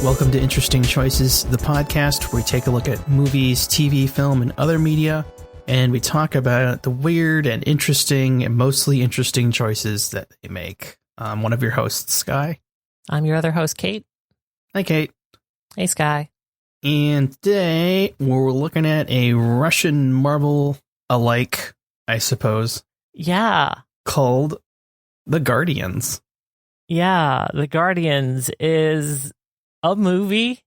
Welcome to Interesting Choices, the podcast where we take a look at movies, TV, film, and other media, and we talk about the weird and interesting and mostly interesting choices that they make. I'm one of your hosts, Sky. I'm your other host, Kate. Hi, Kate. Hey, Sky. And today we're looking at a Russian Marvel alike, I suppose. Yeah. Called The Guardians. Yeah, The Guardians is a movie.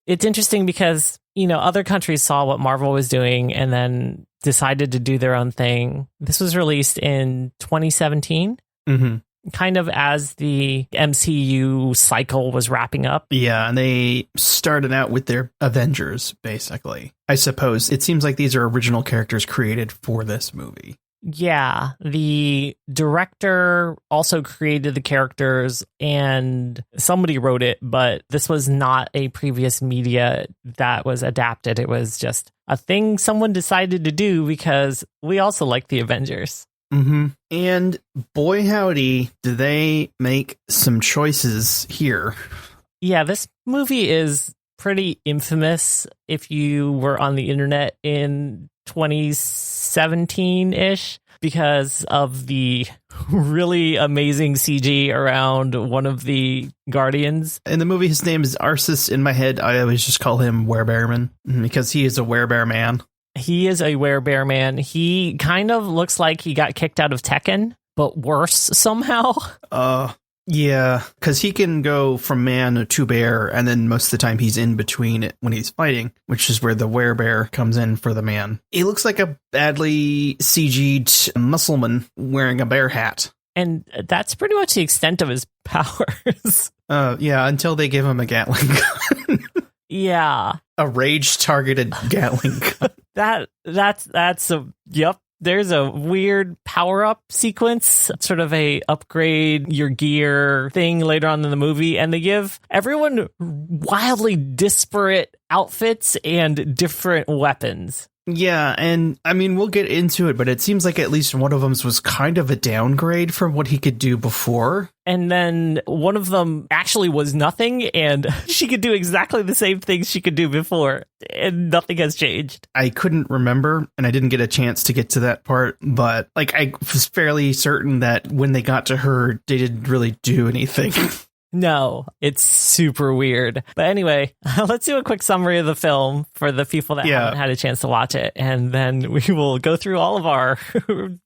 It's interesting because, you know, other countries saw what Marvel was doing and then decided to do their own thing. This was released in 2017, kind of as the MCU cycle was wrapping up. Yeah, and they started out with their Avengers, basically. I suppose it seems like these are original characters created for this movie. Yeah, the director also created the characters and somebody wrote it, but this was not a previous media that was adapted. It was just a thing someone decided to do because we also like the Avengers. And boy, howdy, do they make some choices here. Yeah, this movie is pretty infamous if you were on the internet in 2017-ish because of the really amazing CG around one of the Guardians. In the movie, his name is Arsis. In my head, I always just call him Werebearmen because he is a werebear man. He is a werebear man. He kind of looks like he got kicked out of Tekken, but worse somehow. Yeah, because he can go from man to bear, and then most of the time he's in between it when he's fighting, which is where the werebear comes in for the man. He looks like a badly CG'd muscleman wearing a bear hat. And that's pretty much the extent of his powers. Yeah, until they give him a Gatling gun. Yeah. A rage-targeted Gatling gun. Yep. There's a weird power-up sequence, sort of a upgrade your gear thing later on in the movie, and they give everyone wildly disparate outfits and different weapons. Yeah, and I mean, we'll get into it, but it seems like at least one of them was kind of a downgrade from what he could do before. And then one of them actually was nothing, and she could do exactly the same things she could do before, and nothing has changed. I couldn't remember, and I didn't get a chance to get to that part, but like I was fairly certain that when they got to her, they didn't really do anything. No, it's super weird. But anyway, let's do a quick summary of the film for the people that haven't had a chance to watch it. And then we will go through all of our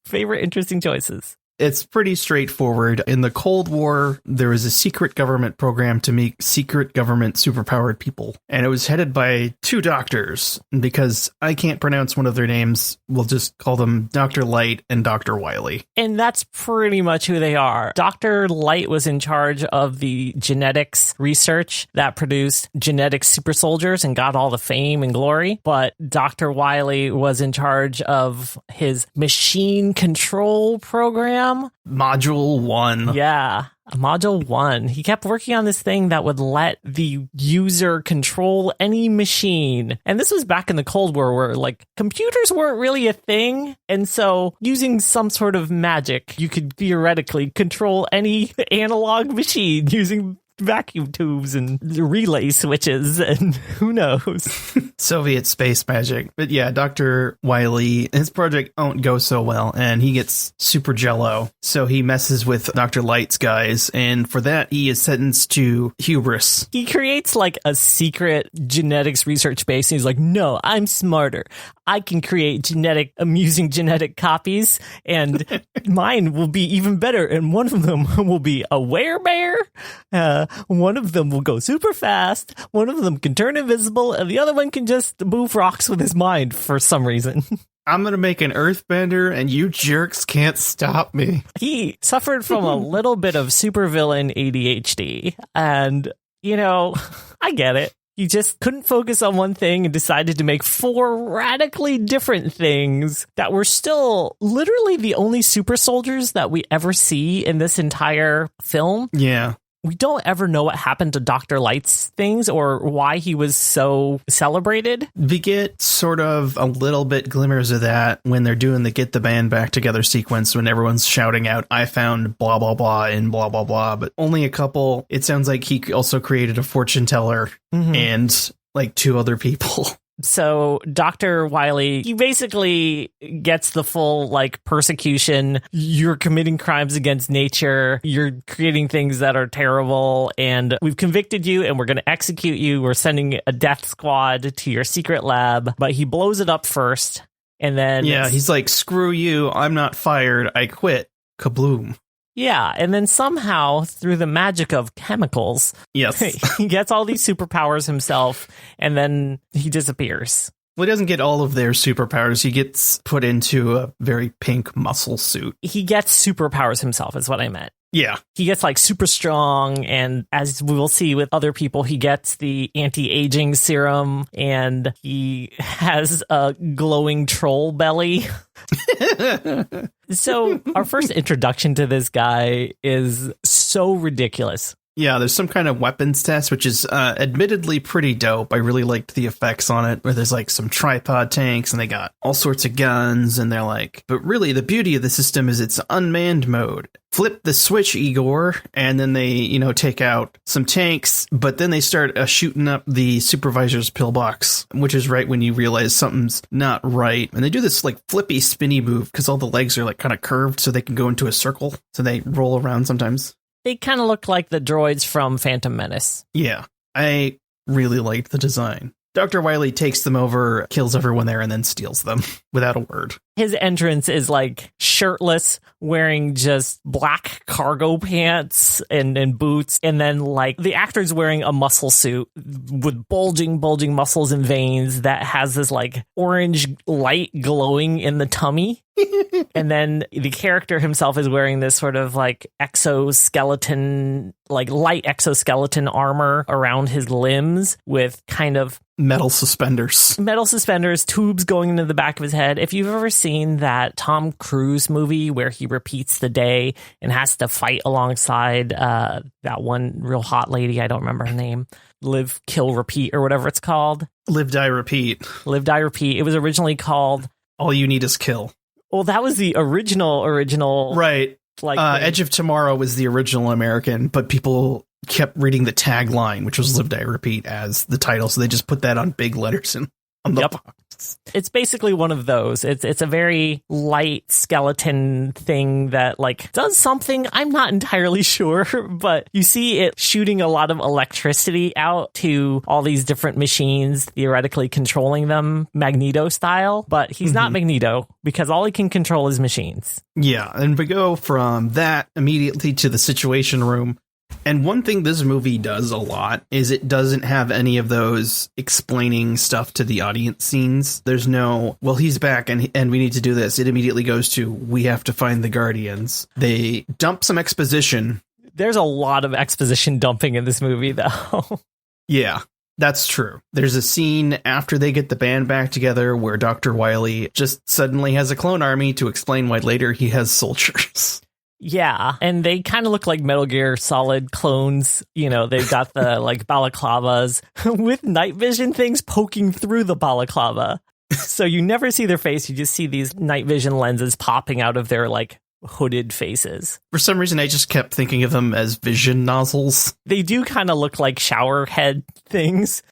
favorite interesting choices. It's pretty straightforward. In the Cold War, there was a secret government program to make secret government superpowered people. And it was headed by two doctors. Because I can't pronounce one of their names, we'll just call them Dr. Light and Dr. Wily. And that's pretty much who they are. Dr. Light was in charge of the genetics research that produced genetic super soldiers and got all the fame and glory. But Dr. Wily was in charge of his machine control program. Module 1. Yeah, Module 1. He kept working on this thing that would let the user control any machine. And this was back in the Cold War where, like, computers weren't really a thing. And so using some sort of magic, you could theoretically control any analog machine using vacuum tubes and relay switches and who knows. Soviet space magic. But yeah, Dr. Wily, his project won't go so well and he gets super jello. So he messes with Dr. Light's guys, and for that he is sentenced to hubris. He creates like a secret genetics research base and he's like, no, I'm smarter. I can create amusing genetic copies, and mine will be even better. And one of them will be a werebear. One of them will go super fast. One of them can turn invisible, and the other one can just move rocks with his mind for some reason. I'm going to make an earthbender, and you jerks can't stop me. He suffered from a little bit of supervillain ADHD, and, you know, I get it. He just couldn't focus on one thing and decided to make 4 radically different things that were still literally the only super soldiers that we ever see in this entire film. Yeah. We don't ever know what happened to Dr. Light's things or why he was so celebrated. We get sort of a little bit glimmers of that when they're doing the get the band back together sequence, when everyone's shouting out, I found blah, blah, blah and blah, blah, blah. But only a couple. It sounds like he also created a fortune teller and like 2 other people. So Dr. Wily, he basically gets the full like persecution. You're committing crimes against nature. You're creating things that are terrible. And we've convicted you and we're going to execute you. We're sending a death squad to your secret lab. But he blows it up first. And then he's like, screw you. I'm not fired. I quit. Kabloom. Yeah, and then somehow, through the magic of chemicals, yes, he gets all these superpowers himself, and then he disappears. Well, he doesn't get all of their superpowers. He gets put into a very pink muscle suit. He gets superpowers himself, is what I meant. Yeah. He gets like super strong, and as we will see with other people, he gets the anti-aging serum, and he has a glowing troll belly. So our first introduction to this guy is so ridiculous. Yeah, there's some kind of weapons test, which is admittedly pretty dope. I really liked the effects on it, where there's like some tripod tanks and they got all sorts of guns, and they're like, but really the beauty of the system is it's unmanned mode. Flip the switch, Igor, and then they, take out some tanks, but then they start shooting up the supervisor's pillbox, which is right when you realize something's not right. And they do this like flippy spinny move because all the legs are like kind of curved so they can go into a circle. So they roll around sometimes. They kind of look like the droids from Phantom Menace. Yeah, I really liked the design. Dr. Wily takes them over, kills everyone there, and then steals them without a word. His entrance is like shirtless, wearing just black cargo pants and boots. And then like the actor's wearing a muscle suit with bulging muscles and veins that has this like orange light glowing in the tummy. And then the character himself is wearing this sort of like exoskeleton, like light exoskeleton armor around his limbs with kind of metal suspenders, tubes going into the back of his head. If you've ever seen that Tom Cruise movie where he repeats the day and has to fight alongside that one real hot lady, I don't remember her name, Live, Kill, Repeat or whatever it's called. Live, Die, Repeat. Live, Die, Repeat. It was originally called All You Need Is Kill. Well, that was the original. Right. Like Edge of Tomorrow was the original American, but people kept reading the tagline, which was Live, Die, Repeat, as the title. So they just put that on big letters on the box. It's basically one of those. It's a very light skeleton thing that like does something. I'm not entirely sure, but you see it shooting a lot of electricity out to all these different machines, theoretically controlling them Magneto style. But he's not Magneto because all he can control is machines. Yeah, and we go from that immediately to the Situation Room. And one thing this movie does a lot is it doesn't have any of those explaining stuff to the audience scenes. There's no, well, he's back and we need to do this. It immediately goes to, we have to find the Guardians. They dump some exposition. There's a lot of exposition dumping in this movie, though. Yeah, that's true. There's a scene after they get the band back together where Dr. Wily just suddenly has a clone army to explain why later he has soldiers. Yeah, and they kind of look like Metal Gear Solid clones. They've got the like balaclavas with night vision things poking through the balaclava. So you never see their face. You just see these night vision lenses popping out of their like hooded faces. For some reason, I just kept thinking of them as vision nozzles. They do kind of look like shower head things.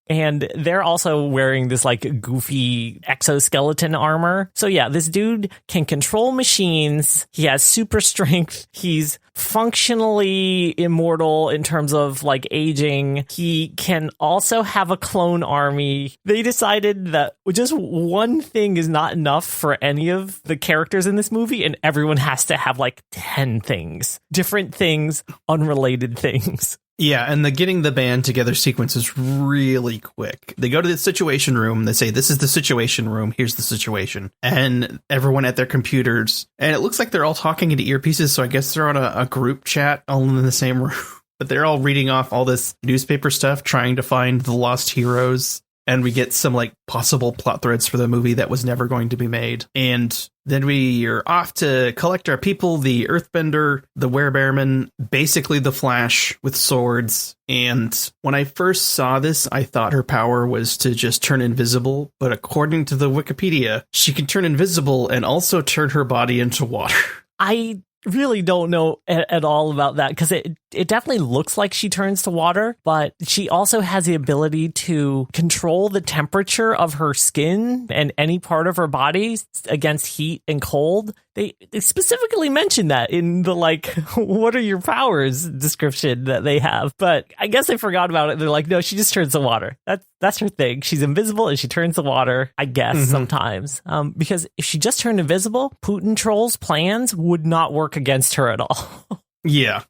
And they're also wearing this like goofy exoskeleton armor. So yeah, this dude can control machines. He has super strength. He's functionally immortal in terms of like aging. He can also have a clone army. They decided that just one thing is not enough for any of the characters in this movie, and everyone has to have like 10 things. Different things, unrelated things. Yeah, and the getting the band together sequence is really quick. They go to the Situation Room. They say, this is the Situation Room. Here's the situation. And everyone at their computers. And it looks like they're all talking into earpieces. So I guess they're on a group chat all in the same room. But they're all reading off all this newspaper stuff, trying to find the lost heroes. And we get some like possible plot threads for the movie that was never going to be made. And then we are off to collect our people, the Earthbender, the werebearmen, basically the Flash with swords. And when I first saw this, I thought her power was to just turn invisible. But according to the Wikipedia, she can turn invisible and also turn her body into water. I really don't know at all about that, because it definitely looks like she turns to water, but she also has the ability to control the temperature of her skin and any part of her body against heat and cold. They specifically mention that in the, like, what are your powers description that they have. But I guess they forgot about it. They're like, no, she just turns to water. That's her thing. She's invisible and she turns to water, I guess, sometimes. Because if she just turned invisible, Putin Troll's plans would not work against her at all. Yeah.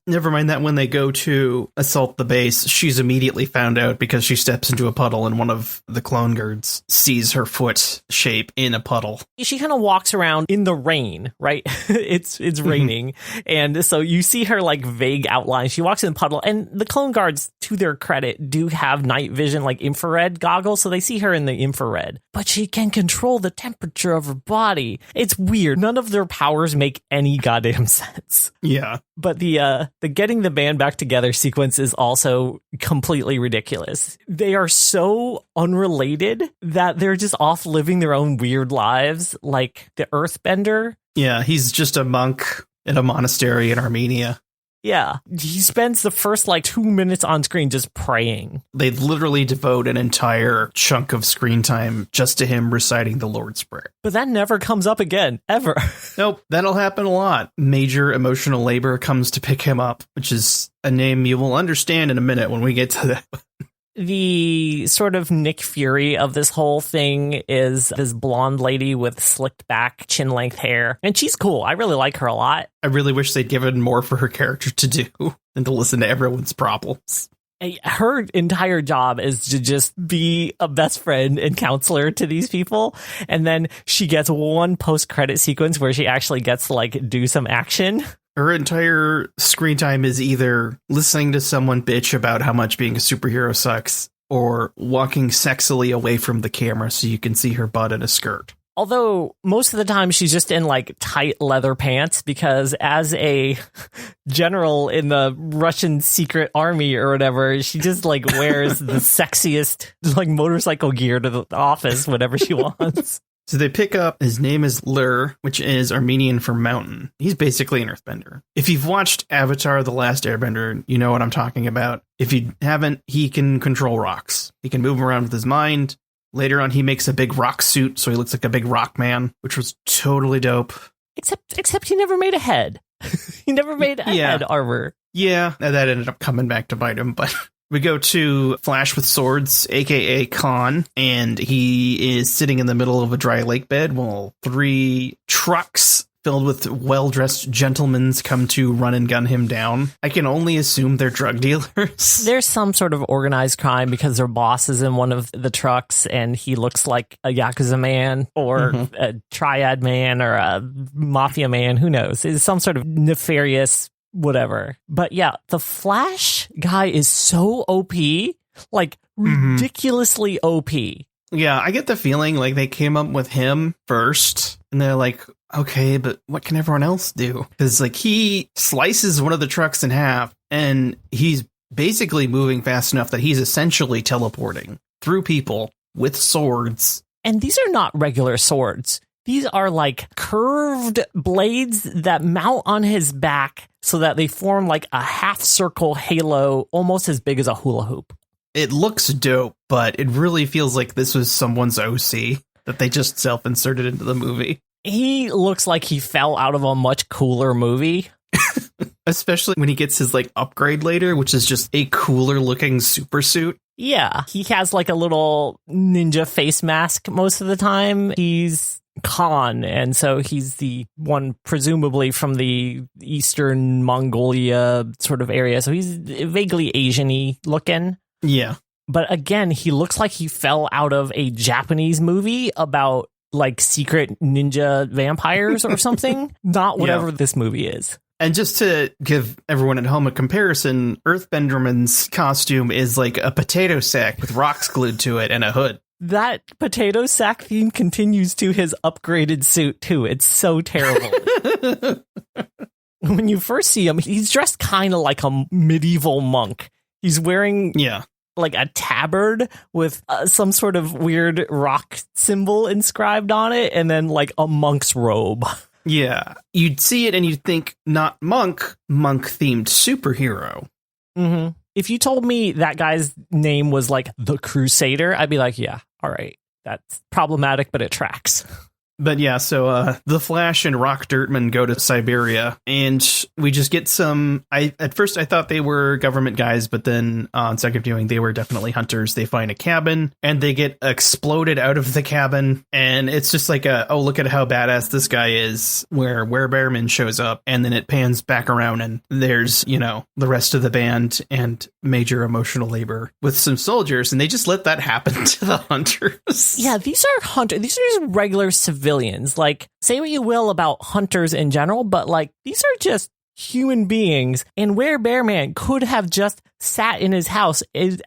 Never mind that when they go to assault the base, she's immediately found out because she steps into a puddle and one of the clone guards sees her foot shape in a puddle. She kind of walks around in the rain, right? It's raining. And so you see her like vague outline. She walks in the puddle, and the clone guards, to their credit, do have night vision, like infrared goggles. So they see her in the infrared, but she can control the temperature of her body. It's weird. None of their powers make any goddamn sense. Yeah. But the getting the band back together sequence is also completely ridiculous. They are so unrelated that they're just off living their own weird lives, like the Earthbender. Yeah, he's just a monk in a monastery in Armenia. Yeah, he spends the first like 2 minutes on screen just praying. They literally devote an entire chunk of screen time just to him reciting the Lord's Prayer. But that never comes up again, ever. Nope, that'll happen a lot. Major emotional labor comes to pick him up, which is a name you will understand in a minute when we get to that. The sort of Nick Fury of this whole thing is this blonde lady with slicked back, chin-length hair. And she's cool. I really like her a lot. I really wish they'd given more for her character to do than to listen to everyone's problems. Her entire job is to just be a best friend and counselor to these people. And then she gets one post-credit sequence where she actually gets to like do some action. Her entire screen time is either listening to someone bitch about how much being a superhero sucks or walking sexily away from the camera so you can see her butt in a skirt. Although most of the time she's just in like tight leather pants, because as a general in the Russian secret army or whatever, she just like wears the sexiest like motorcycle gear to the office whenever she wants. So they pick up, his name is Lur, which is Armenian for mountain. He's basically an earthbender. If you've watched Avatar: The Last Airbender, you know what I'm talking about. If you haven't, he can control rocks. He can move them around with his mind. Later on, he makes a big rock suit, so he looks like a big rock man, which was totally dope. Except he never made a head. He never made a head armor. Yeah, that ended up coming back to bite him, but... We go to Flash with Swords, a.k.a. Khan, and he is sitting in the middle of a dry lake bed while 3 trucks filled with well-dressed gentlemen come to run and gun him down. I can only assume they're drug dealers. There's some sort of organized crime because their boss is in one of the trucks and he looks like a Yakuza man or a triad man or a mafia man. Who knows? It's some sort of nefarious whatever. But yeah, the Flash guy is so OP, like ridiculously OP. Yeah, I get the feeling like they came up with him first and they're like, okay, but what can everyone else do? Because like he slices one of the trucks in half and he's basically moving fast enough that he's essentially teleporting through people with swords. And these are not regular swords. These are like curved blades that mount on his back so that they form like a half circle halo, almost as big as a hula hoop. It looks dope, but it really feels like this was someone's OC that they just self-inserted into the movie. He looks like he fell out of a much cooler movie. Especially when he gets his like upgrade later, which is just a cooler looking super suit. Yeah, he has like a little ninja face mask most of the time. He's Khan, and so he's the one presumably from the Eastern Mongolia sort of area. So he's vaguely Asian-y looking. Yeah. But again, he looks like he fell out of a Japanese movie about like secret ninja vampires or something. Not whatever this movie is. And just to give everyone at home a comparison, Earthbenderman's costume is like a potato sack with rocks glued to it and a hood. That potato sack theme continues to his upgraded suit, too. It's so terrible. When you first see him, he's dressed kind of like a medieval monk. He's wearing like a tabard with some sort of weird rock symbol inscribed on it, and then like a monk's robe. Yeah. You'd see it and you'd think, not monk-themed superhero. Mm-hmm. If you told me that guy's name was like the Crusader, I'd be like, yeah, all right, that's problematic, but it tracks. But yeah, so the Flash and Rock Dirtman go to Siberia, and we just get some... At first, I thought they were government guys, but then on second viewing, they were definitely hunters. They find a cabin, and they get exploded out of the cabin, and it's just like oh, look at how badass this guy is, where werebearmen shows up, and then it pans back around, and there's, the rest of the band and major emotional labor with some soldiers, and they just let that happen to the hunters. Yeah, these are hunters. These are just regular civilians. Like, say what you will about hunters in general, but like, these are just human beings. And werebearman could have just sat in his house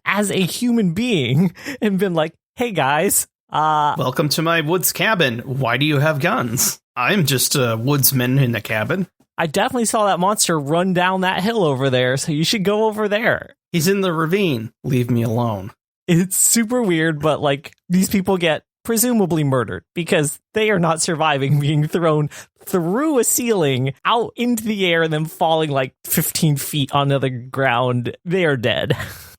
as a human being and been like, hey guys, welcome to my woods cabin. Why do you have guns? I'm just a woodsman in the cabin. I definitely saw that monster run down that hill over there, so you should go over there. He's in the ravine. Leave me alone. It's super weird, but like, these people get presumably murdered because they are not surviving being thrown through a ceiling out into the air and then falling like 15 feet onto the ground. They are dead.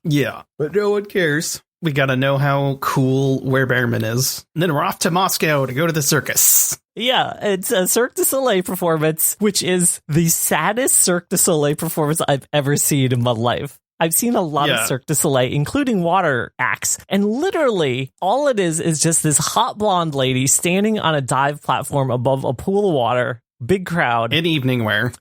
Yeah, but no one cares. We gotta know how cool werebearman is. And then we're off to Moscow to go to the circus. Yeah, it's a Cirque du Soleil performance, which is the saddest Cirque du Soleil performance I've ever seen in my life. I've seen a lot of Cirque du Soleil, including water acts, and literally all it is just this hot blonde lady standing on a dive platform above a pool of water, big crowd. In evening wear.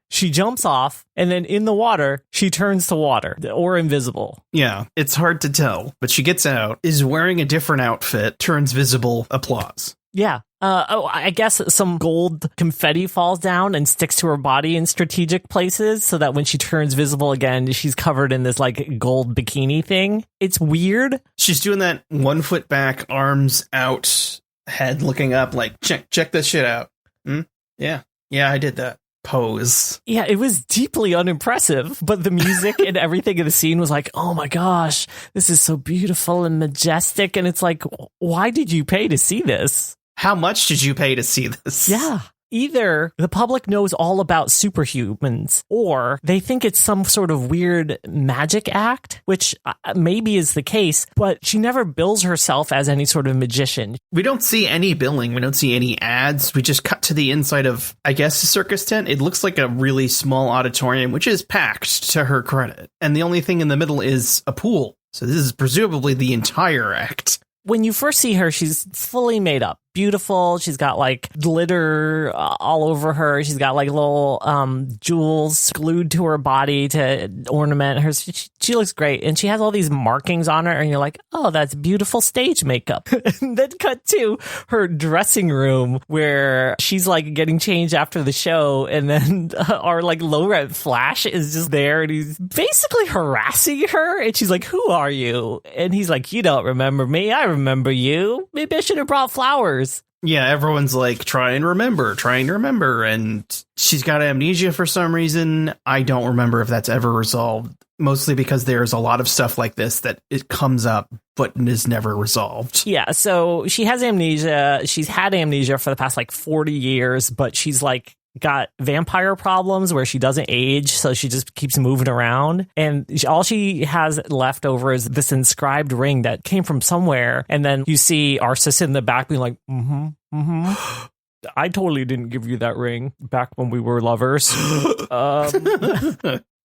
She jumps off, and then in the water, she turns to water, or invisible. Yeah, it's hard to tell, but she gets out, is wearing a different outfit, turns visible, applause. Yeah. I guess some gold confetti falls down and sticks to her body in strategic places so that when she turns visible again, she's covered in this like gold bikini thing. It's weird. She's doing that 1 foot back, arms out, head looking up like, check this shit out. Yeah, I did that. Pose. Yeah, it was deeply unimpressive, but the music and everything in the scene was like, oh my gosh, this is so beautiful and majestic. And it's like, why did you pay to see this? How much did you pay to see this? Yeah. Either the public knows all about superhumans, or they think it's some sort of weird magic act, which maybe is the case, but she never bills herself as any sort of magician. We don't see any billing. We don't see any ads. We just cut to the inside of, I guess, a circus tent. It looks like a really small auditorium, which is packed to her credit. And the only thing in the middle is a pool. So this is presumably the entire act. When you first see her, she's fully made up. Beautiful. She's got like glitter all over her. She's got like little jewels glued to her body to ornament her. She looks great. And she has all these markings on her. And you're like, oh, that's beautiful stage makeup. And then cut to her dressing room where she's like getting changed after the show. And then our like low rent Flash is just there. And he's basically harassing her. And she's like, who are you? And he's like, you don't remember me. I remember you. Maybe I should have brought flowers. Yeah, everyone's like, trying to remember, and she's got amnesia for some reason. I don't remember if that's ever resolved, mostly because there's a lot of stuff like this that it comes up but is never resolved. Yeah, so she has amnesia. She's had amnesia for the past like 40 years, but she's like got vampire problems where she doesn't age, so she just keeps moving around. And all she has left over is this inscribed ring that came from somewhere. And then you see Arceus in the back being like, I totally didn't give you that ring back when we were lovers.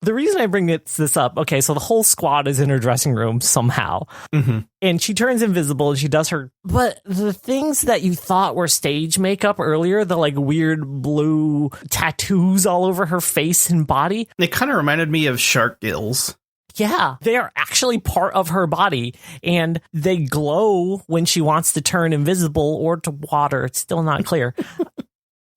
The reason I bring this up, okay, so the whole squad is in her dressing room somehow. And she turns invisible and she does her... But the things that you thought were stage makeup earlier, the like weird blue tattoos all over her face and body... They kind of reminded me of shark gills. Yeah, they are actually part of her body, and they glow when she wants to turn invisible or to water. It's still not clear.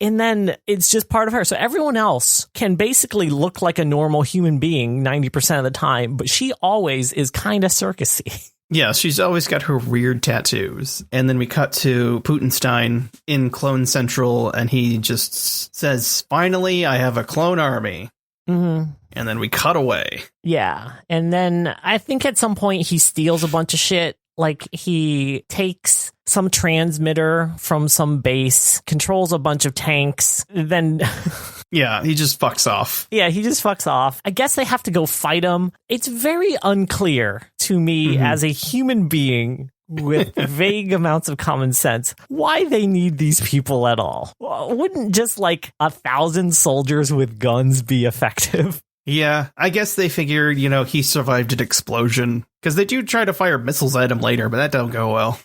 And then it's just part of her. So everyone else can basically look like a normal human being 90% of the time, but she always is kind of circusy. Yeah, she's always got her weird tattoos. And then we cut to Putinstein in Clone Central, and he just says, finally, I have a clone army. Mm-hmm. And then we cut away. Yeah. And then I think at some point he steals a bunch of shit. Like he takes some transmitter from some base, controls a bunch of tanks, then... Yeah, he just fucks off. Yeah, he just fucks off. I guess they have to go fight him. It's very unclear to me as a human being with vague amounts of common sense why they need these people at all. Wouldn't just like 1,000 soldiers with guns be effective? Yeah, I guess they figured, he survived an explosion. Because they do try to fire missiles at him later, but that don't go well.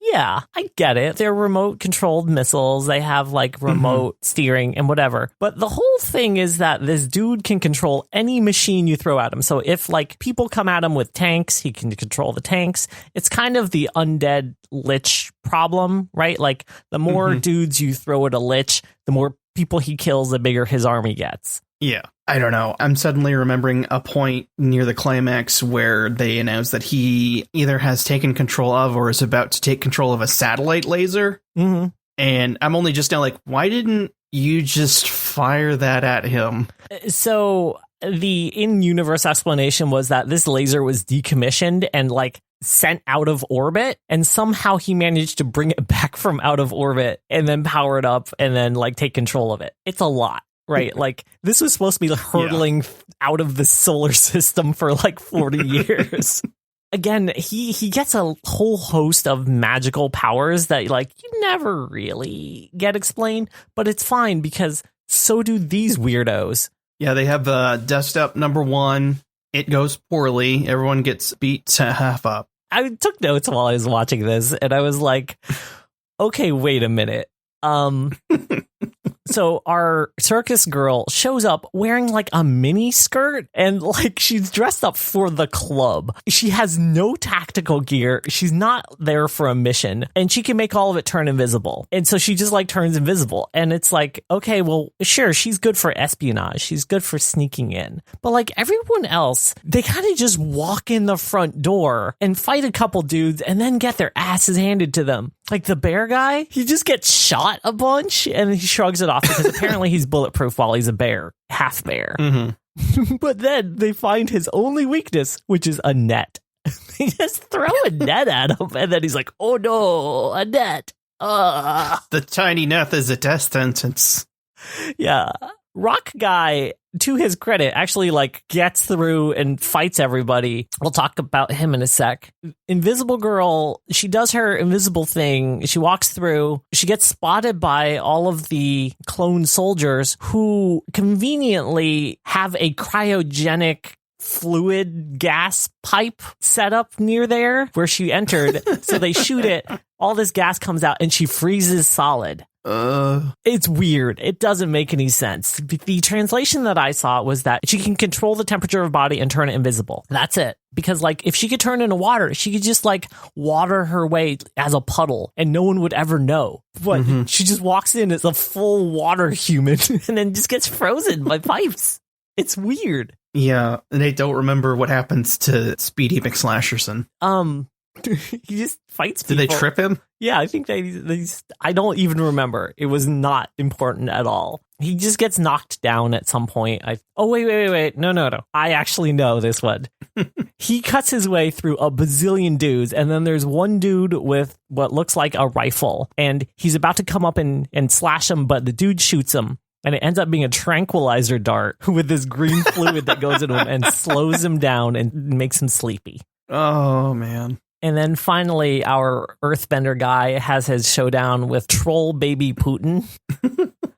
Yeah, I get it. They're remote controlled missiles. They have like remote steering and whatever. But the whole thing is that this dude can control any machine you throw at him. So if like people come at him with tanks, he can control the tanks. It's kind of the undead lich problem, right? Like the more dudes you throw at a lich, the more people he kills, the bigger his army gets. Yeah. I don't know. I'm suddenly remembering a point near the climax where they announce that he either has taken control of or is about to take control of a satellite laser. Mm-hmm. And I'm only just now like, why didn't you just fire that at him? So the in-universe explanation was that this laser was decommissioned and like sent out of orbit, and somehow he managed to bring it back from out of orbit and then power it up and then like take control of it. It's a lot. Right, like this was supposed to be hurtling out of the solar system for like 40 years. Again, he gets a whole host of magical powers that like you never really get explained, but it's fine because so do these weirdos. Yeah, they have dust up number 1. It goes poorly. Everyone gets beat to half up. I took notes while I was watching this, and I was like, okay, wait a minute. So our circus girl shows up wearing like a mini skirt and like she's dressed up for the club. She has no tactical gear. She's not there for a mission, and she can make all of it turn invisible. And so she just like turns invisible, and it's like, okay, well, sure, she's good for espionage. She's good for sneaking in. But like everyone else, they kind of just walk in the front door and fight a couple dudes and then get their asses handed to them. Like the bear guy, he just gets shot a bunch and he shrugs it off because apparently he's bulletproof while he's a bear, half bear. But then they find his only weakness, which is a net. They just throw a net at him, and then he's like, oh no, a net. The tiny net is a death sentence. Yeah. Rock guy, to his credit, actually like gets through and fights everybody. We'll talk about him in a sec. Invisible girl, she does her invisible thing. She walks through. She gets spotted by all of the clone soldiers who conveniently have a cryogenic fluid gas pipe set up near there where she entered. So they shoot it. All this gas comes out and she freezes solid. It's weird. It doesn't make any sense. The translation that I saw was that she can control the temperature of body and turn it invisible. That's it. Because like if she could turn into water, she could just like water her way as a puddle and no one would ever know. But she just walks in as a full water human and then just gets frozen by pipes. It's weird. Yeah, and I don't remember what happens to Speedy McSlasherson. He just fights people. Did they trip him? Yeah, I think they I don't even remember. It was not important at all. He just gets knocked down at some point. Wait. No. I actually know this one. He cuts his way through a bazillion dudes, and then there's one dude with what looks like a rifle, and he's about to come up and slash him, but the dude shoots him. And it ends up being a tranquilizer dart with this green fluid that goes into him and slows him down and makes him sleepy. Oh, man. And then finally, our earthbender guy has his showdown with troll baby Putin.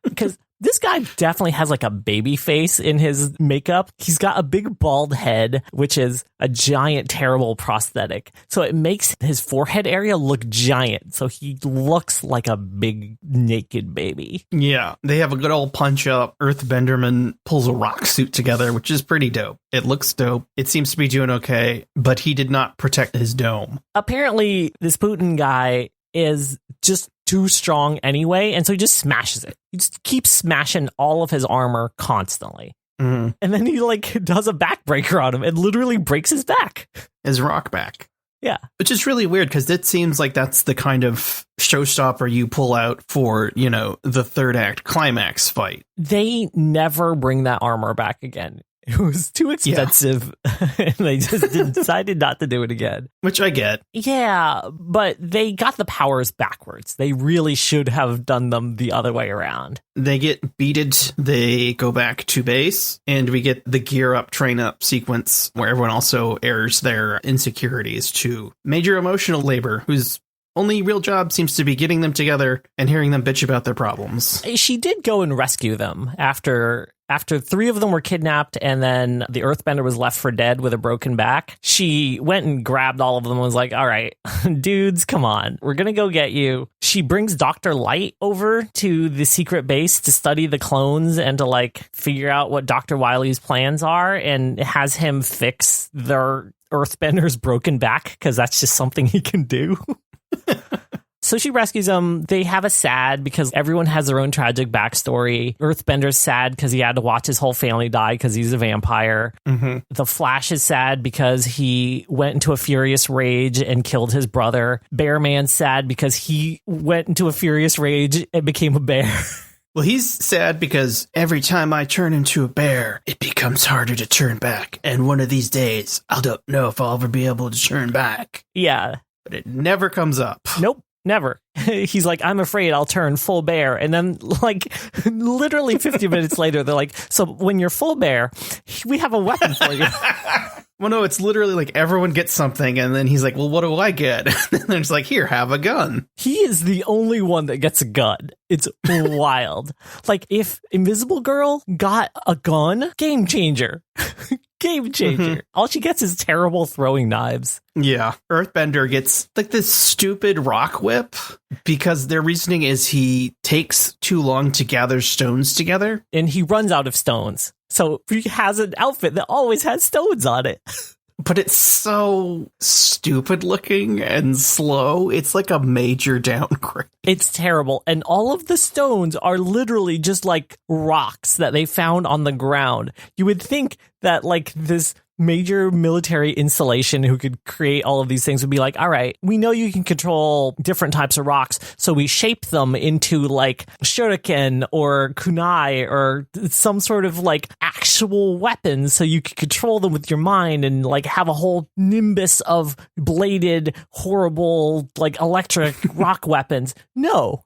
Because this guy definitely has like a baby face in his makeup. He's got a big bald head, which is a giant, terrible prosthetic. So it makes his forehead area look giant. So he looks like a big naked baby. Yeah, they have a good old punch up. Earthbenderman pulls a rock suit together, which is pretty dope. It looks dope. It seems to be doing okay, but he did not protect his dome. Apparently, this Putin guy is just too strong anyway, and so he just smashes it. He just keeps smashing all of his armor constantly. Mm-hmm. And then he does a backbreaker on him and literally breaks his back. His rock back. Yeah. Which is really weird because it seems like that's the kind of showstopper you pull out for, the third act climax fight. They never bring that armor back again. It was too expensive, and they just decided not to do it again. Which I get. Yeah, but they got the powers backwards. They really should have done them the other way around. They get beated, they go back to base, and we get the gear up, train up sequence where everyone also airs their insecurities to Major Emotional Labor, whose only real job seems to be getting them together and hearing them bitch about their problems. She did go and rescue them after 3 of them were kidnapped and then the Earthbender was left for dead with a broken back. She went and grabbed all of them and was like, all right, dudes, come on. We're going to go get you. She brings Dr. Light over to the secret base to study the clones and to figure out what Dr. Wily's plans are, and has him fix their Earthbender's broken back because that's just something he can do. So she rescues him. They have a sad because everyone has their own tragic backstory. Earthbender's sad because he had to watch his whole family die because he's a vampire. Mm-hmm. The Flash is sad because he went into a furious rage and killed his brother. Bearman's sad because he went into a furious rage and became a bear. Well, he's sad because every time I turn into a bear, it becomes harder to turn back. And one of these days, I don't know if I'll ever be able to turn back. Yeah. But it never comes up. Nope. Never. He's like, I'm afraid I'll turn full bear. And then literally 50 minutes later, they're like, so when you're full bear, we have a weapon for you. Well, no, it's literally everyone gets something. And then he's like, well, what do I get? And then it's like, here, have a gun. He is the only one that gets a gun. It's wild. If Invisible Girl got a gun, game changer. Game changer. Mm-hmm. All she gets is terrible throwing knives. Yeah. Earthbender gets this stupid rock whip because their reasoning is he takes too long to gather stones together. And he runs out of stones. So he has an outfit that always has stones on it. But it's so stupid looking and slow. It's like a major downgrade. It's terrible. And all of the stones are literally just rocks that they found on the ground. You would think that this major military installation who could create all of these things would be like, all right, we know you can control different types of rocks, so we shape them into shuriken or kunai or some sort of actual weapons so you can control them with your mind and have a whole nimbus of bladed, horrible, electric rock weapons. No.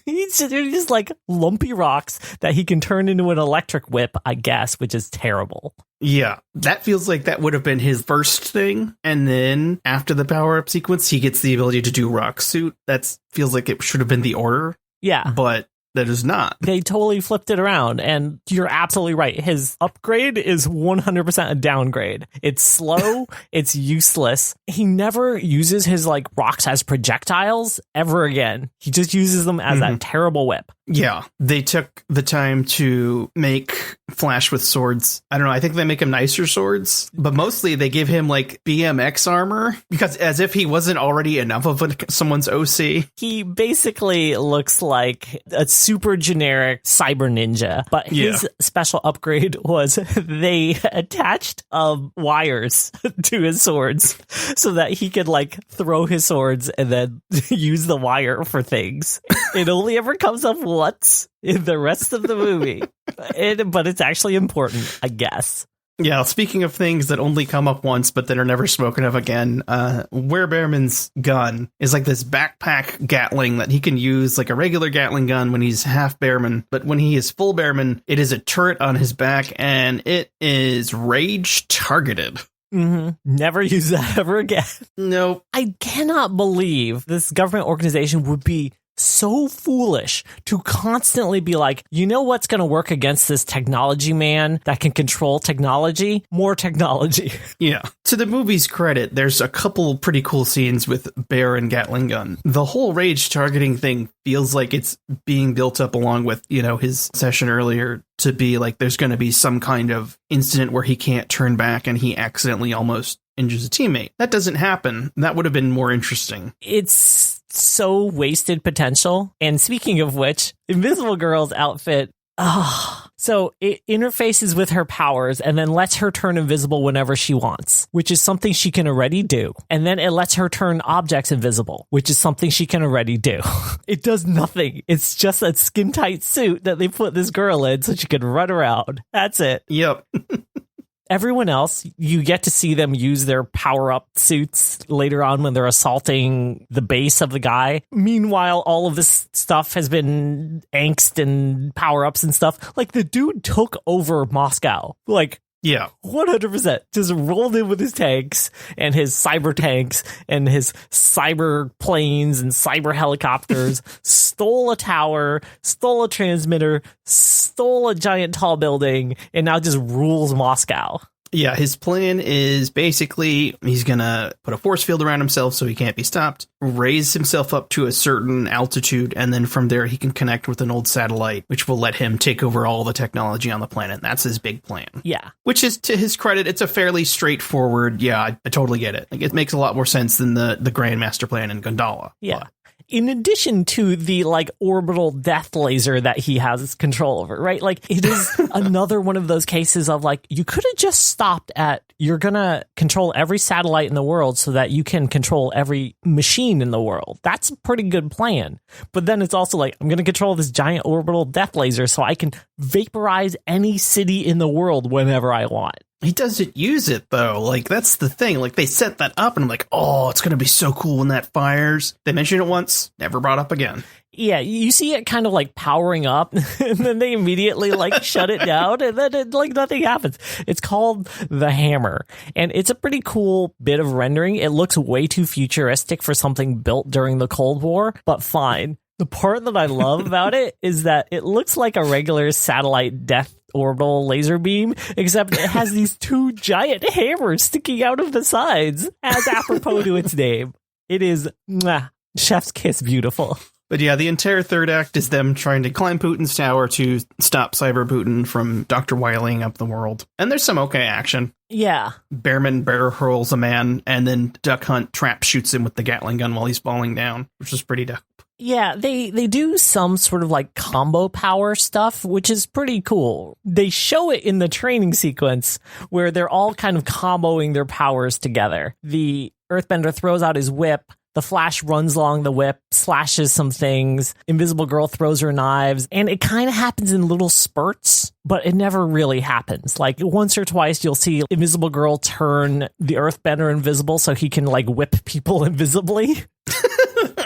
They're just lumpy rocks that he can turn into an electric whip, I guess, which is terrible. Yeah, that feels like that would have been his first thing. And then after the power-up sequence, he gets the ability to do rock suit. That feels like it should have been the order. Yeah. But that is not. They totally flipped it around, and you're absolutely right. His upgrade is 100% a downgrade. It's slow. It's useless. He never uses his rocks as projectiles ever again. He just uses them as that terrible whip. Yeah, they took the time to make Flash with swords. I don't know. I think they make him nicer swords, but mostly they give him BMX armor because as if he wasn't already enough of someone's OC. He basically looks like a super generic cyber ninja, but his special upgrade was they attached wires to his swords so that he could throw his swords and then use the wire for things. It only ever comes up once in the rest of the movie, but it's actually important, I guess. Yeah, speaking of things that only come up once but that are never spoken of again, Werebearmen's gun is this backpack Gatling that he can use like a regular Gatling gun when he's half Bearman, but when he is full Bearman, it is a turret on his back and it is rage targeted. Mm-hmm. Never use that ever again. Nope. I cannot believe this government organization would be so foolish to constantly be like, you know what's going to work against this technology man that can control technology? More technology. Yeah. To the movie's credit, there's a couple pretty cool scenes with Bear and Gatling gun. The whole rage targeting thing feels like it's being built up along with, his session earlier to be there's going to be some kind of incident where he can't turn back and he accidentally almost injures a teammate. That doesn't happen. That would have been more interesting. It's so wasted potential. And speaking of which, Invisible Girl's outfit, so it interfaces with her powers and then lets her turn invisible whenever she wants, which is something she can already do. And then it lets her turn objects invisible, which is something she can already do. It does nothing. It's just a skin tight suit that they put this girl in so she can run around. That's it. Yep. Everyone else, you get to see them use their power-up suits later on when they're assaulting the base of the guy. Meanwhile, all of this stuff has been angst and power-ups and stuff. Like, the dude took over Moscow. Like, yeah, 100%. Just rolled in with his tanks and his cyber tanks and his cyber planes and cyber helicopters, stole a tower, stole a transmitter, stole a giant tall building, and now just rules Moscow. Yeah, his plan is basically he's going to put a force field around himself so he can't be stopped, raise himself up to a certain altitude, and then from there he can connect with an old satellite, which will let him take over all the technology on the planet. And that's his big plan. Yeah. Which is, to his credit, it's a fairly straightforward, I totally get it. Like, it makes a lot more sense than the Grand Master Plan in Gondola. Yeah. But in addition to the orbital death laser that he has control over, right? Like, it is another one of those cases of you could have just stopped at, you're going to control every satellite in the world so that you can control every machine in the world. That's a pretty good plan. But then it's also I'm going to control this giant orbital death laser so I can vaporize any city in the world whenever I want. He doesn't use it, though. That's the thing. They set that up, and I'm like, oh, it's going to be so cool when that fires. They mention it once, never brought up again. Yeah, you see it kind of powering up, and then they immediately shut it down, and then nothing happens. It's called the Hammer, and it's a pretty cool bit of rendering. It looks way too futuristic for something built during the Cold War, but fine. The part that I love about it is that it looks like a regular satellite death orbital laser beam, except it has these two giant hammers sticking out of the sides, as apropos to its name. It is chef's kiss beautiful. But yeah, the entire third act is them trying to climb Putin's tower to stop Cyber Putin from Dr. Wiling up the world. And there's some okay action. Yeah. Bearman barrel hurls a man, and then Duck Hunt trap shoots him with the Gatling gun while he's falling down, which is pretty dope. Yeah, they do some sort of combo power stuff, which is pretty cool. They show it in the training sequence where they're all kind of comboing their powers together. The Earthbender throws out his whip. The Flash runs along the whip, slashes some things. Invisible Girl throws her knives, and it kind of happens in little spurts, but it never really happens. Once or twice, you'll see Invisible Girl turn the Earthbender invisible so he can whip people invisibly,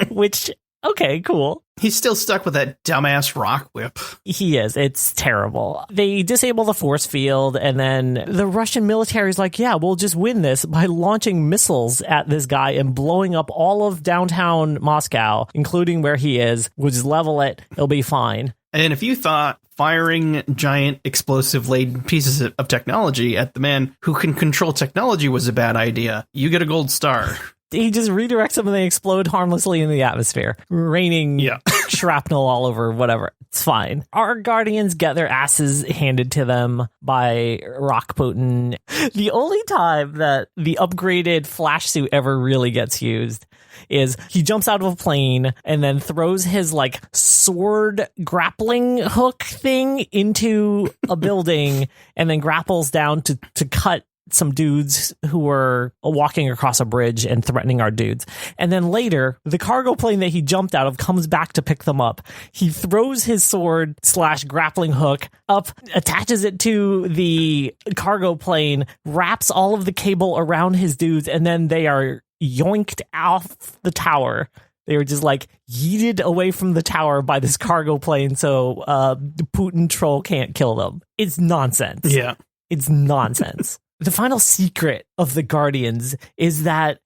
which, okay, cool. He's still stuck with that dumbass rock whip. He is. It's terrible. They disable the force field, and then the Russian military is yeah, we'll just win this by launching missiles at this guy and blowing up all of downtown Moscow, including where he is. We'll just level it. It'll be fine. And if you thought firing giant explosive-laden pieces of technology at the man who can control technology was a bad idea, you get a gold star. He just redirects them and they explode harmlessly in the atmosphere, raining shrapnel all over, whatever. It's fine. Our Guardians get their asses handed to them by Rock Putin. The only time that the upgraded Flash suit ever really gets used is he jumps out of a plane and then throws his sword grappling hook thing into a building and then grapples down to cut some dudes who were walking across a bridge and threatening our dudes. And then later, the cargo plane that he jumped out of comes back to pick them up. He throws his sword / grappling hook up, attaches it to the cargo plane, wraps all of the cable around his dudes, and then they are yoinked off the tower. They were just yeeted away from the tower by this cargo plane so the Putin troll can't kill them. It's nonsense. Yeah. It's nonsense. The final secret of the Guardians is that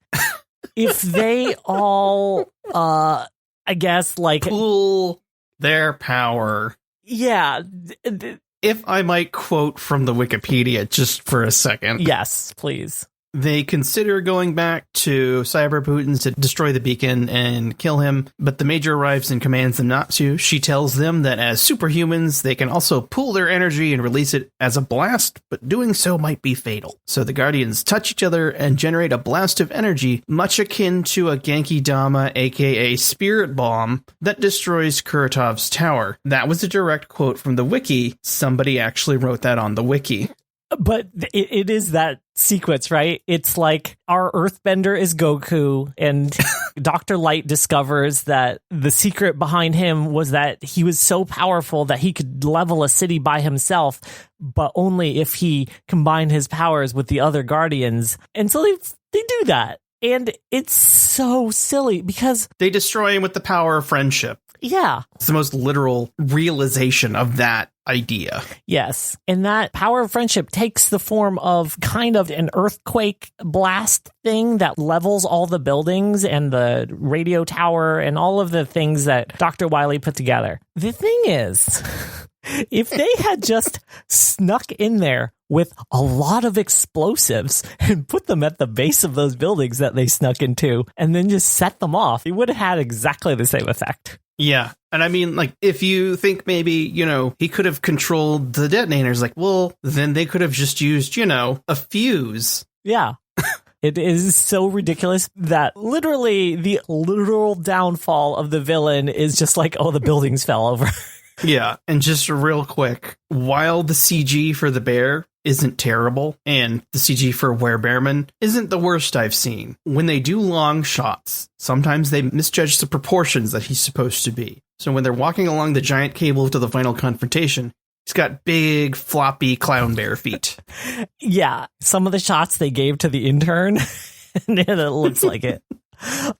if they all, I guess, pool their power. Yeah. If I might quote from the Wikipedia just for a second. Yes, please. They consider going back to Cyber Putin's to destroy the beacon and kill him, but the Major arrives and commands them not to. She tells them that as superhumans, they can also pool their energy and release it as a blast, but doing so might be fatal. So the Guardians touch each other and generate a blast of energy, much akin to a Genki Dama, aka Spirit Bomb, that destroys Kuritov's tower. That was a direct quote from the wiki. Somebody actually wrote that on the wiki. But it is that sequence, right? It's like our earthbender is Goku, and Dr. Light discovers that the secret behind him was that he was so powerful that he could level a city by himself, but only if he combined his powers with the other Guardians. And so they do that. And it's so silly because they destroy him with the power of friendship. Yeah. It's the most literal realization of that idea. Yes. And that power of friendship takes the form of kind of an earthquake blast thing that levels all the buildings and the radio tower and all of the things that Dr. Wily put together. The thing is, if they had just snuck in there with a lot of explosives and put them at the base of those buildings that they snuck into and then just set them off, it would have had exactly the same effect. Yeah. And I mean, like, if you think maybe, he could have controlled the detonators, like, well, then they could have just used, a fuse. Yeah. It is so ridiculous that literally the literal downfall of the villain is just like, oh, the buildings fell over. Yeah. And just real quick, while the CG for the bear isn't terrible, and the CG for werebearmen isn't the worst I've seen, when they do long shots, sometimes they misjudge the proportions that he's supposed to be. So when they're walking along the giant cable to the final confrontation, he's got big, floppy clown bear feet. Yeah. Some of the shots they gave to the intern, and it looks like it.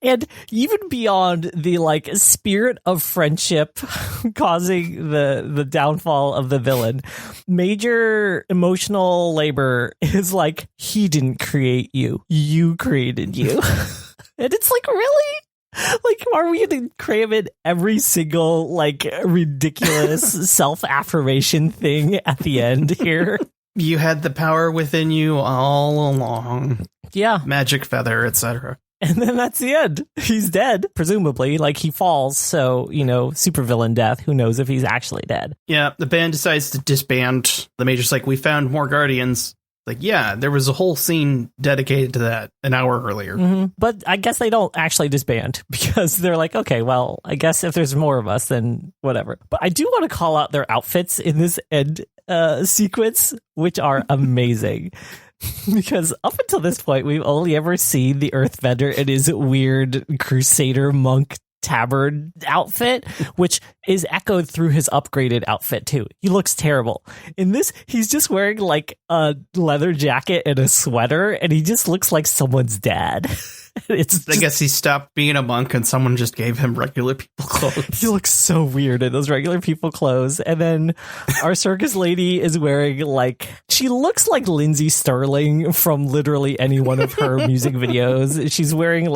And even beyond the spirit of friendship causing the downfall of the villain, major emotional labor is like, he didn't create you, you created you. And it's like, really? Like, are we going to cram in every single ridiculous self-affirmation thing at the end here? You had the power within you all along. Yeah. Magic feather, etc. And then that's the end. He's dead, presumably. He falls, so, supervillain death. Who knows if he's actually dead? Yeah, the band decides to disband. The Major's like, we found more Guardians. Like, yeah, there was a whole scene dedicated to that an hour earlier. Mm-hmm. But I guess they don't actually disband because they're like, okay, well, I guess if there's more of us, then whatever. But I do want to call out their outfits in this end sequence, which are amazing. Because up until this point, we've only ever seen the Earthbender in his weird Crusader monk tabard outfit, which is echoed through his upgraded outfit too. He looks terrible. In this, he's just wearing a leather jacket and a sweater, and he just looks like someone's dad. I guess he stopped being a monk and someone just gave him regular people clothes. He looks so weird in those regular people clothes. And then our circus lady is wearing she looks like Lindsay Sterling from literally any one of her music videos. She's wearing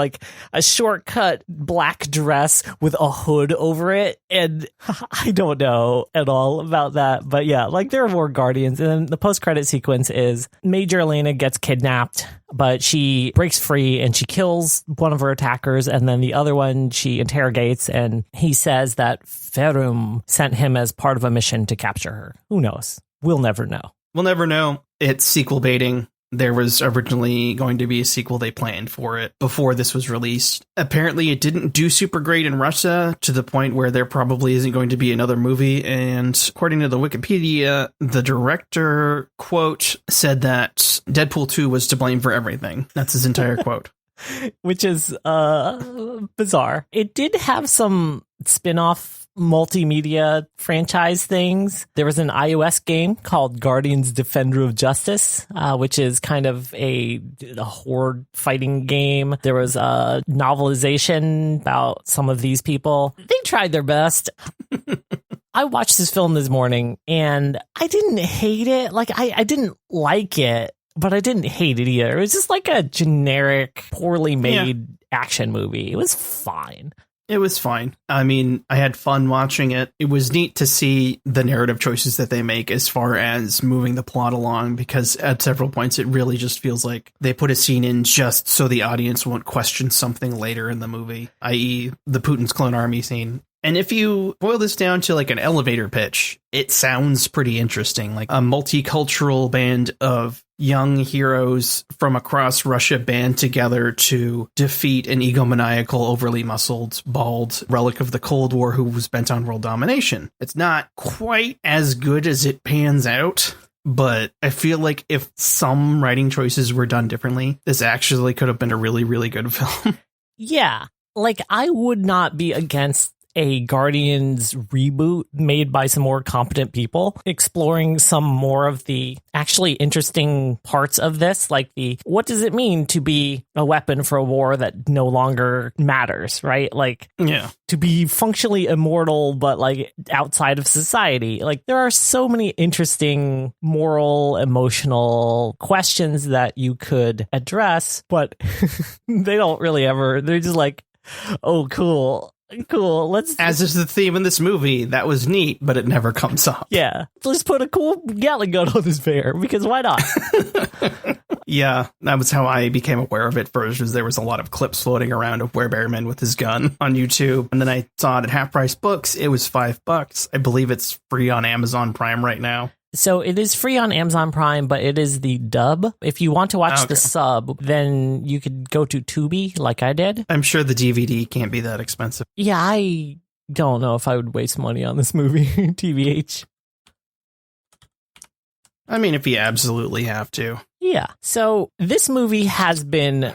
a shortcut black dress with a hood over it. And I don't know at all about that. But yeah, there are more Guardians. And then the post-credit sequence is Major Elena gets kidnapped, but she breaks free and she kills one of her attackers, and then the other one she interrogates, and he says that Ferum sent him as part of a mission to capture her. Who knows? We'll never know. We'll never know. It's sequel baiting. There was originally going to be a sequel they planned for it before this was released. Apparently it didn't do super great in Russia, to the point where there probably isn't going to be another movie. And according to the Wikipedia, the director, quote, said that Deadpool 2 was to blame for everything. That's his entire quote. Which is bizarre. It did have some spin-off multimedia franchise things. There was an iOS game called Guardians Defender of Justice, which is kind of a horde fighting game. There was a novelization about some of these people. They tried their best. I watched this film this morning and I didn't hate it. I didn't like it, but I didn't hate it either. It was just a generic, poorly made action movie. It was fine. It was fine. I mean, I had fun watching it. It was neat to see the narrative choices that they make as far as moving the plot along, because at several points it really just feels like they put a scene in just so the audience won't question something later in the movie, i.e. the Putin's clone army scene. And if you boil this down to like an elevator pitch, it sounds pretty interesting, like a multicultural band of young heroes from across Russia band together to defeat an egomaniacal, overly muscled, bald relic of the Cold War who was bent on world domination. It's not quite as good as it pans out, but I feel like if some writing choices were done differently, this actually could have been a really, really good film. Yeah, like I would not be against a Guardians reboot made by some more competent people, exploring some more of the actually interesting parts of this, like the what does it mean to be a weapon for a war that no longer matters, right? Like, yeah, to be functionally immortal, but like outside of society. Like, there are so many interesting moral, emotional questions that you could address, but they don't really ever, they're just like, oh, cool. Let's, as is the theme in this movie, that was neat, but it never comes up. Yeah, let's put a cool Gatling gun on this bear, because why not? Yeah, that was how I became aware of it first, was there was a lot of clips floating around of werebearmen with his gun on YouTube, and then I saw it at Half Price Books. It was $5. I believe it's free on Amazon Prime right now. So it is free on Amazon Prime, but it is the dub. If you want to watch the sub, then you could go to Tubi, like I did. I'm sure the DVD can't be that expensive. Yeah, I don't know if I would waste money on this movie, TBH. I mean, if you absolutely have to. Yeah. So this movie has been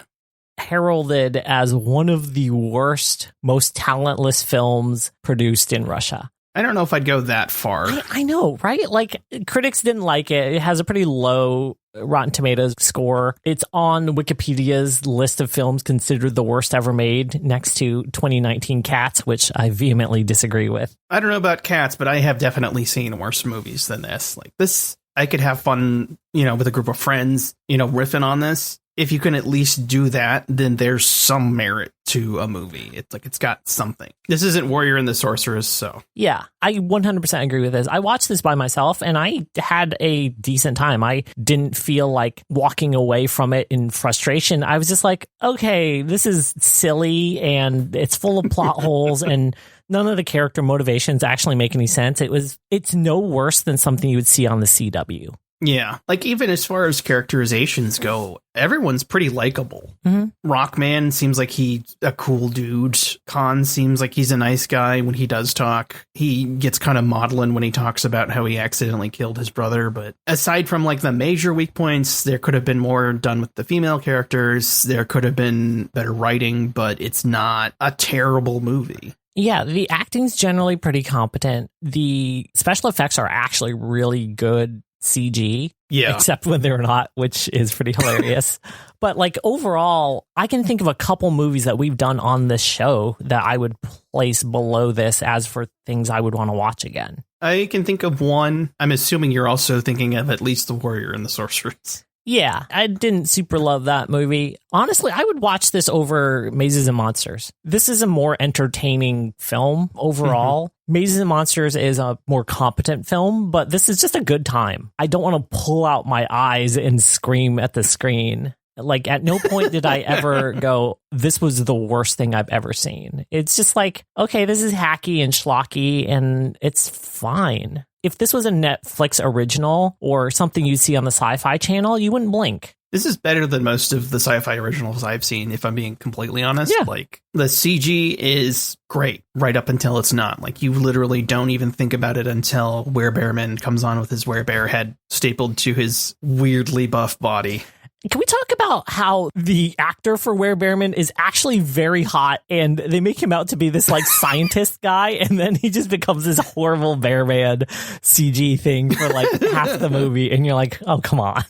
heralded as one of the worst, most talentless films produced in Russia. I don't know if I'd go that far. I know, right? Like, critics didn't like it. It has a pretty low Rotten Tomatoes score. It's on Wikipedia's list of films considered the worst ever made, next to 2019 Cats, which I vehemently disagree with. I don't know about Cats, but I have definitely seen worse movies than this. Like this, I could have fun, with a group of friends, riffing on this. If you can at least do that, then there's some merit to a movie. It's like, it's got something. This isn't Warrior and the Sorceress, so. Yeah, I 100% agree with this. I watched this by myself and I had a decent time. I didn't feel like walking away from it in frustration. I was just like, okay, this is silly and it's full of plot holes and none of the character motivations actually make any sense. It's no worse than something you would see on the CW. Yeah, like even as far as characterizations go, everyone's pretty likable. Mm-hmm. Rockman seems like he's a cool dude. Khan seems like he's a nice guy when he does talk. He gets kind of maudlin when he talks about how he accidentally killed his brother. But aside from like the major weak points, there could have been more done with the female characters. There could have been better writing, but it's not a terrible movie. Yeah, the acting's generally pretty competent. The special effects are actually really good CG, yeah, except when they're not, which is pretty hilarious. But like overall, I can think of a couple movies that we've done on this show that I would place below this as for things I would want to watch again. I can think of one. I'm assuming you're also thinking of at least The Warrior and the Sorceress. Yeah, I didn't super love that movie. Honestly, I would watch this over Mazes and Monsters. This is a more entertaining film overall. Mm-hmm. Mazes and Monsters is a more competent film, but this is just a good time. I don't want to pull out my eyes and scream at the screen. Like, at no point did I ever go, this was the worst thing I've ever seen. It's just like, okay, this is hacky and schlocky, and it's fine. If this was a Netflix original or something you'd see on the Sci-Fi Channel, you wouldn't blink. This is better than most of the sci-fi originals I've seen, if I'm being completely honest. Yeah. Like, the CG is great right up until it's not. Like, you literally don't even think about it until Werebearman comes on with his werebear head stapled to his weirdly buff body. Can we talk about how the actor for Werebearman is actually very hot, and they make him out to be this like scientist guy, and then he just becomes this horrible bearman CG thing for like half the movie, and you're like, oh, come on.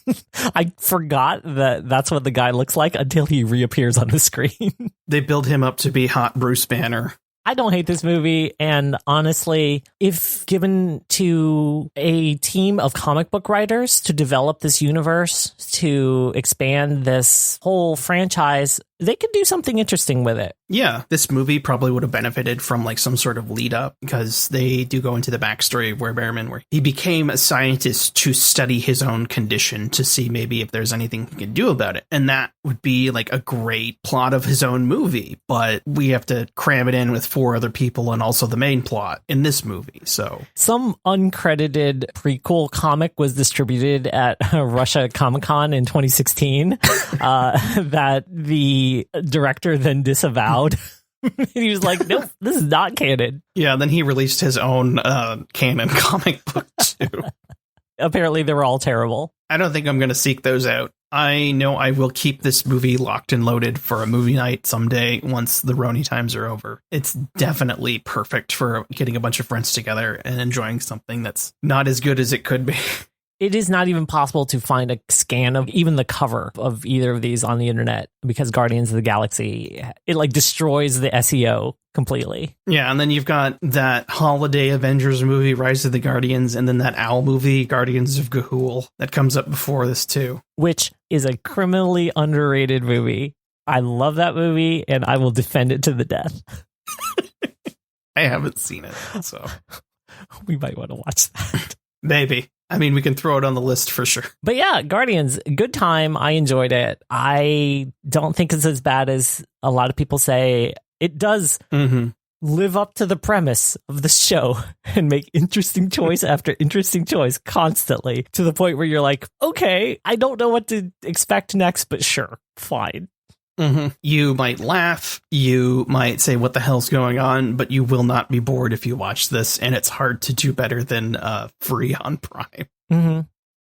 I forgot that that's what the guy looks like until he reappears on the screen. They build him up to be hot Bruce Banner. I don't hate this movie, and honestly, if given to a team of comic book writers to develop this universe, to expand this whole franchise, they could do something interesting with it. Yeah, this movie probably would have benefited from like some sort of lead up, because they do go into the backstory of werebearmen, where he became a scientist to study his own condition to see maybe if there's anything he can do about it. And that would be like a great plot of his own movie, but we have to cram it in with 4 other people and also the main plot in this movie. So some uncredited prequel comic was distributed at Russia Comic-Con in 2016 that the director then disavowed. He was like, nope, this is not canon. Yeah, then he released his own canon comic book too. Apparently they were all terrible. I don't think I'm going to seek those out. I know I will keep this movie locked and loaded for a movie night someday once the Roni times are over. It's definitely perfect for getting a bunch of friends together and enjoying something that's not as good as it could be. It is not even possible to find a scan of even the cover of either of these on the internet, because Guardians of the Galaxy, it like destroys the SEO completely. Yeah, and then you've got that holiday Avengers movie, Rise of the Guardians, and then that Owl movie, Guardians of Ga'Hoole, that comes up before this too. Which is a criminally underrated movie. I love that movie, and I will defend it to the death. I haven't seen it, so we might want to watch that. Maybe. I mean, we can throw it on the list for sure. But yeah, Guardians, good time. I enjoyed it. I don't think it's as bad as a lot of people say. It does live up to the premise of the show and make interesting choice after interesting choice constantly, to the point where you're like, okay, I don't know what to expect next, but sure, fine. You might laugh, you might say, what the hell's going on? But you will not be bored if you watch this, and it's hard to do better than free on Prime.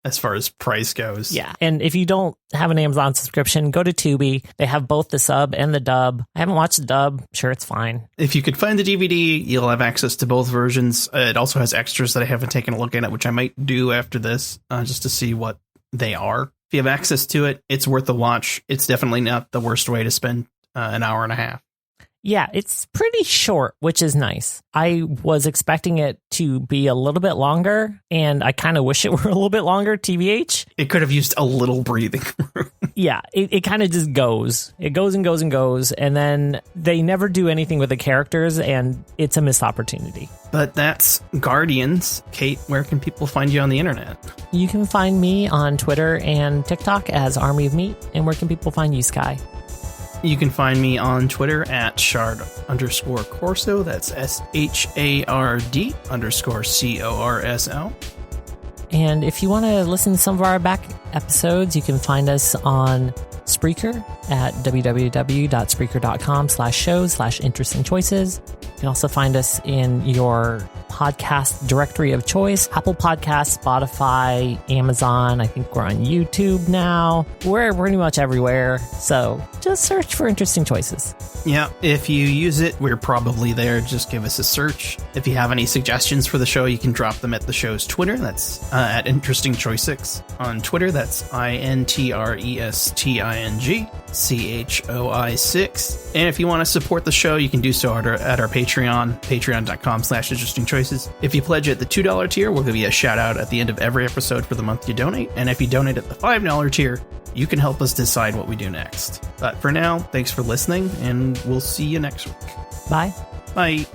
As far as price goes. Yeah. And if you don't have an Amazon subscription, go to Tubi. They have both the sub and the dub. I haven't watched the dub. Sure, it's fine. If you could find the DVD, you'll have access to both versions. It also has extras that I haven't taken a look at, which I might do after this, just to see what they are. If you have access to it, it's worth a watch. It's definitely not the worst way to spend an hour and a half. Yeah, it's pretty short, which is nice. I was expecting it to be a little bit longer, and I kind of wish it were a little bit longer, TBH. It could have used a little breathing room. Yeah, it kind of just goes. It goes and goes and goes, and then they never do anything with the characters, and it's a missed opportunity. But that's Guardians. Kate, where can people find you on the internet? You can find me on Twitter and TikTok as Army of Meat, and where can people find you, Sky? You can find me on Twitter at Shard_Corso. That's SHARD_CORSL. And if you want to listen to some of our back episodes, you can find us on Spreaker at www.spreaker.com/shows/interesting-choices. You can also find us in your podcast directory of choice: Apple Podcasts, Spotify, Amazon. I think we're on YouTube now. We're pretty much everywhere. So just search for Interesting Choices. Yeah, if you use it, we're probably there. Just give us a search. If you have any suggestions for the show, you can drop them at the show's Twitter. That's at Interesting Choice 6. On Twitter, that's INTRESTINGCHOI6. And if you want to support the show, you can do so at our Patreon, patreon.com/interestingchoices. If you pledge at the $2 tier, we'll give you a shout out at the end of every episode for the month you donate. And if you donate at the $5 tier, you can help us decide what we do next. But for now, thanks for listening, and we'll see you next week. Bye. Bye.